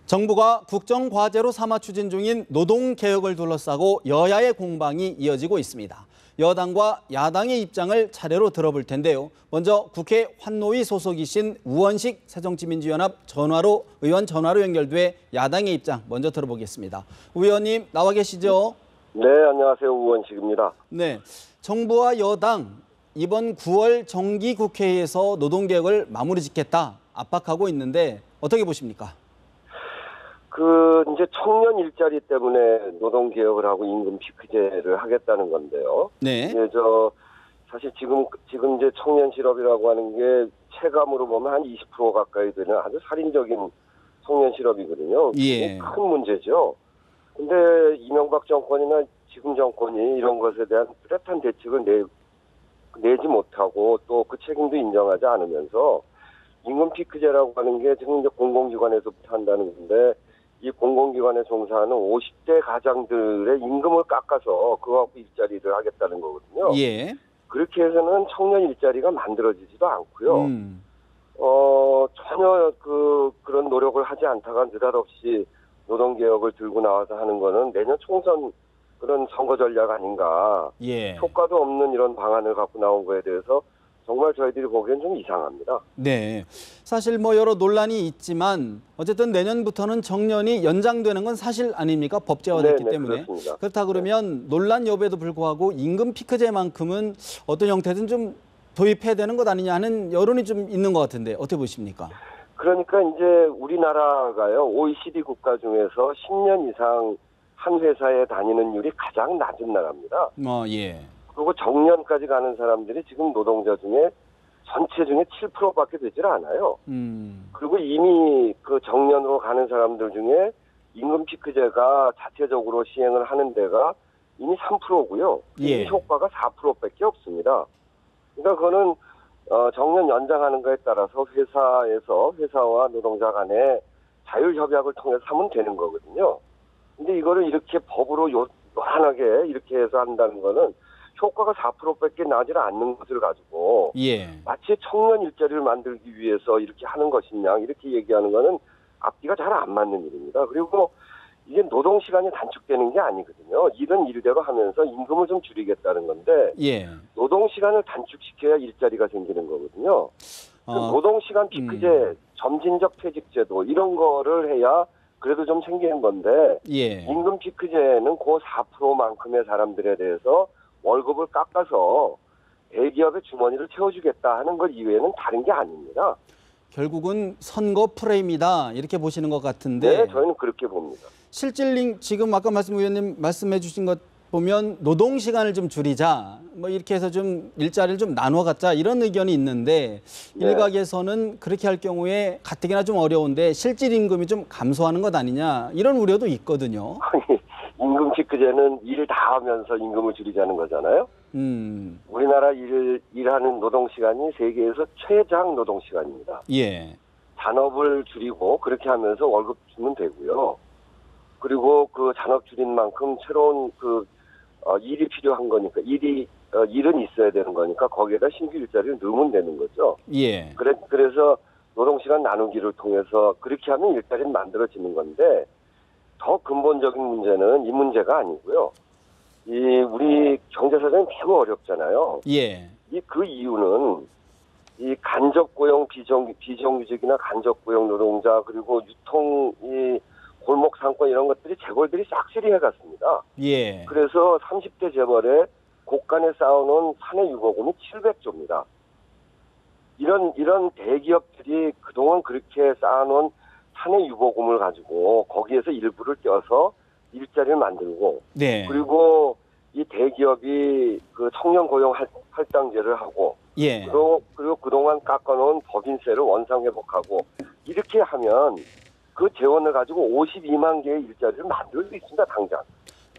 정부가 국정과제로 삼아 추진 중인 노동개혁을 둘러싸고 여야의 공방이 이어지고 있습니다. 여당과 야당의 입장을 차례로 들어볼 텐데요. 먼저 국회 환노위 소속이신 우원식 새정치민주연합 의원 전화로 연결돼 야당의 입장 먼저 들어보겠습니다. 의원님 나와 계시죠? 네, 안녕하세요. 우원식입니다. 네, 정부와 여당 이번 9월 정기국회에서 노동개혁을 마무리 짓겠다 압박하고 있는데 어떻게 보십니까? 이제 청년 일자리 때문에 노동개혁을 하고 임금 피크제를 하겠다는 건데요. 네. 예, 사실 지금 이제 청년 실업이라고 하는 게 체감으로 보면 한 20% 가까이 되는 아주 살인적인 청년 실업이거든요. 예. 큰 문제죠. 근데 이명박 정권이나 지금 정권이 이런 것에 대한 뚜렷한 대책을 내지 못하고 또 그 책임도 인정하지 않으면서 임금 피크제라고 하는 게 지금 이제 공공기관에서부터 한다는 건데 이 공공기관에 종사하는 50대 가장들의 임금을 깎아서 그거 갖고 일자리를 하겠다는 거거든요. 예. 그렇게 해서는 청년 일자리가 만들어지지도 않고요. 전혀 그런 노력을 하지 않다가 느닷없이 노동개혁을 들고 나와서 하는 거는 내년 총선 그런 선거 전략 아닌가. 예. 효과도 없는 이런 방안을 갖고 나온 거에 대해서 정말 저희들이 보기엔 좀 이상합니다. 네. 사실 여러 논란이 있지만 어쨌든 내년부터는 정년이 연장되는 건 사실 아닙니까? 법제화됐기 때문에. 그렇습니다. 그렇다 그러면 논란 여부에도 불구하고 임금 피크제만큼은 어떤 형태든 좀 도입해야 되는 것 아니냐 하는 여론이 좀 있는 것 같은데 어떻게 보십니까? 그러니까 이제 우리나라가요, OECD 국가 중에서 10년 이상 한 회사에 다니는 율이 가장 낮은 나라입니다. 예. 그리고 정년까지 가는 사람들이 지금 노동자 중에 전체 중에 7%밖에 되질 않아요. 그리고 이미 그 정년으로 가는 사람들 중에 임금 피크제가 자체적으로 시행을 하는 데가 이미 3%고요. 예. 이 효과가 4%밖에 없습니다. 그러니까 그거는 정년 연장하는 거에 따라서 회사와 노동자 간에 자율협약을 통해서 하면 되는 거거든요. 근데 이거를 이렇게 법으로 요란하게 이렇게 해서 한다는 거는 효과가 4%밖에 나질 않는 것을 가지고 예. 마치 청년 일자리를 만들기 위해서 이렇게 하는 것이냐 이렇게 얘기하는 거는 앞뒤가 잘 안 맞는 일입니다. 그리고 이게 노동시간이 단축되는 게 아니거든요. 일은 일대로 하면서 임금을 좀 줄이겠다는 건데 예. 노동시간을 단축시켜야 일자리가 생기는 거거든요. 노동시간 피크제, 점진적 퇴직제도 이런 거를 해야 그래도 좀 생기는 건데 예. 임금 피크제는 그 4%만큼의 사람들에 대해서 월급을 깎아서 대기업의 주머니를 채워주겠다 하는 것 이외에는 다른 게 아닙니다. 결국은 선거 프레임이다 이렇게 보시는 것 같은데. 네, 저희는 그렇게 봅니다. 실질링 지금 아까 의원님 말씀해 주신 것 보면 노동 시간을 좀 줄이자 이렇게 해서 좀 일자리를 좀 나눠 갖자 이런 의견이 있는데 네. 일각에서는 그렇게 할 경우에 가뜩이나 좀 어려운데 실질 임금이 좀 감소하는 것 아니냐 이런 우려도 있거든요. 임금 피크제는 일 다 하면서 임금을 줄이자는 거잖아요. 우리나라 일하는 노동 시간이 세계에서 최장 노동 시간입니다. 예. 잔업을 줄이고 그렇게 하면서 월급 주면 되고요. 그리고 그 잔업 줄인 만큼 새로운 일이 필요한 거니까 일은 있어야 되는 거니까 거기에다 신규 일자리를 넣으면 되는 거죠. 예. 그래서 노동시간 나누기를 통해서 그렇게 하면 일자리는 만들어지는 건데 더 근본적인 문제는 이 문제가 아니고요. 우리 경제사정이 매우 어렵잖아요. 예. 그 이유는 이 간접고용 비정규직이나 간접고용 노동자 그리고 유통 골목 상권 이런 것들이 재벌들이 싹쓸이 해갔습니다. 예. 그래서 30대 재벌에 곳간에 쌓아놓은 사내 유보금이 700조입니다. 이런 대기업들이 그동안 그렇게 쌓아놓은 사내 유보금을 가지고 거기에서 일부를 떼어서 일자리를 만들고 네. 그리고 이 대기업이 그 청년 고용 할당제를 하고 예. 그리고 그동안 깎아놓은 법인세를 원상회복하고 이렇게 하면 그 재원을 가지고 52만 개의 일자리를 만들 수 있습니다. 당장.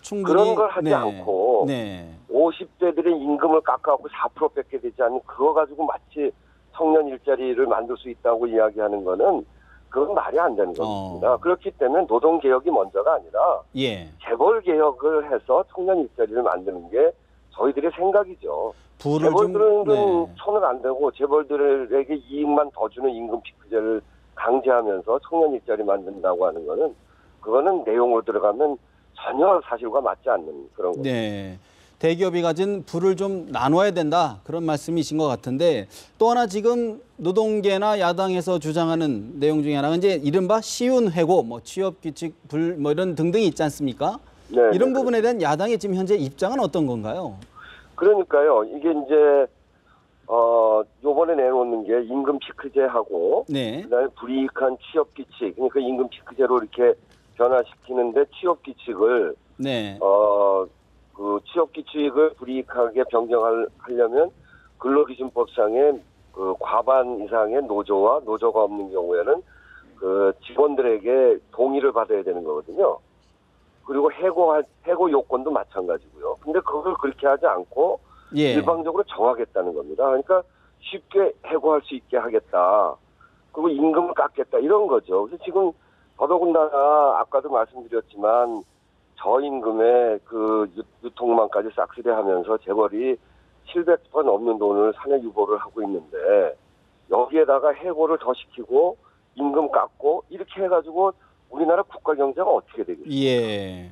충분히, 그런 걸 하지 네. 않고 네. 50대들의 임금을 깎아갖고 4% 뺏게 되지 않는 그거 가지고 마치 청년 일자리를 만들 수 있다고 이야기하는 거는 그건 말이 안 되는 겁니다. 그렇기 때문에 노동개혁이 먼저가 아니라 예. 재벌개혁을 해서 청년 일자리를 만드는 게 저희들의 생각이죠. 재벌들은 손을 안 대고 재벌들에게 이익만 더 주는 임금 피크제를 강제하면서 청년 일자리 만든다고 하는 거는 그거는 내용으로 들어가면 전혀 사실과 맞지 않는 그런 거죠. 네. 대기업이 가진 부를 좀 나눠야 된다 그런 말씀이신 것 같은데 또 하나 지금 노동계나 야당에서 주장하는 내용 중에 하나가 이제 이른바 쉬운 해고, 뭐 취업규칙 불 뭐 이런 등등이 있지 않습니까? 네, 이런 네, 부분에 대한 야당의 지금 현재 입장은 어떤 건가요? 그러니까요. 이게 이제 요번에 내놓는 게 임금 피크제하고 네. 그다음에 불이익한 취업 규칙, 그러니까 임금 피크제로 이렇게 변화시키는데 취업 규칙을 네. 그 취업 규칙을 불이익하게 변경하려면 근로기준법상의 그 과반 이상의 노조와 노조가 없는 경우에는 그 직원들에게 동의를 받아야 되는 거거든요. 그리고 해고 요건도 마찬가지고요. 근데 그걸 그렇게 하지 않고 예. 일방적으로 정하겠다는 겁니다. 그러니까 쉽게 해고할 수 있게 하겠다. 그리고 임금을 깎겠다 이런 거죠. 그래서 지금 더더군다나 아까도 말씀드렸지만 저임금에 그 유통망까지 싹쓸이하면서 재벌이 700번 넘는 돈을 사내 유보를 하고 있는데 여기에다가 해고를 더 시키고 임금 깎고 이렇게 해가지고 우리나라 국가 경제가 어떻게 되겠습니까? 예.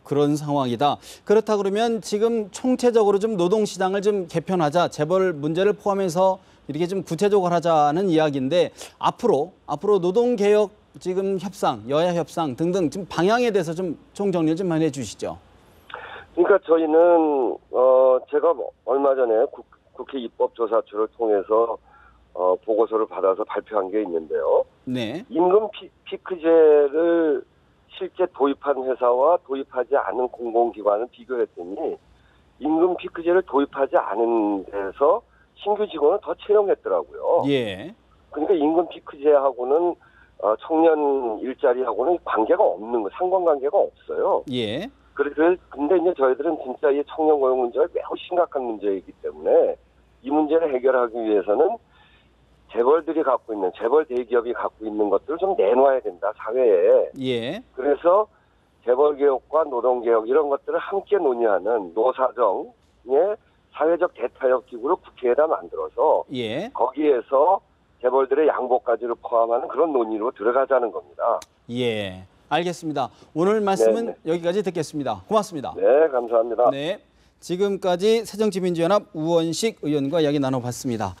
그런 상황이다. 그렇다 그러면 지금 총체적으로 좀 노동시장을 좀 개편하자, 재벌 문제를 포함해서 이렇게 좀 구체적으로 하자는 이야기인데 앞으로 노동개혁 지금 협상, 여야 협상 등등 지금 방향에 대해서 좀 총정리 좀 해주시죠. 그러니까 저희는 제가 얼마 전에 국회 입법조사처를 통해서 보고서를 받아서 발표한 게 있는데요. 네. 임금 피크제를 실제 도입한 회사와 도입하지 않은 공공기관을 비교했더니 임금 피크제를 도입하지 않은 데서 신규 직원을 더 채용했더라고요. 예. 그러니까 임금 피크제하고는 청년 일자리하고는 관계가 없는 거, 상관관계가 없어요. 예. 근데 이제 저희들은 진짜 이 청년 고용 문제가 매우 심각한 문제이기 때문에 이 문제를 해결하기 위해서는 재벌 대기업이 갖고 있는 것들을 좀 내놓아야 된다, 사회에. 예. 그래서 재벌 개혁과 노동 개혁 이런 것들을 함께 논의하는 노사정의 사회적 대타협 기구를 국회에다 만들어서 예. 거기에서 재벌들의 양보까지를 포함하는 그런 논의로 들어가자는 겁니다. 예. 알겠습니다. 오늘 말씀은 네네. 여기까지 듣겠습니다. 고맙습니다. 네, 감사합니다. 네. 지금까지 새정치민주연합 우원식 의원과 이야기 나눠봤습니다.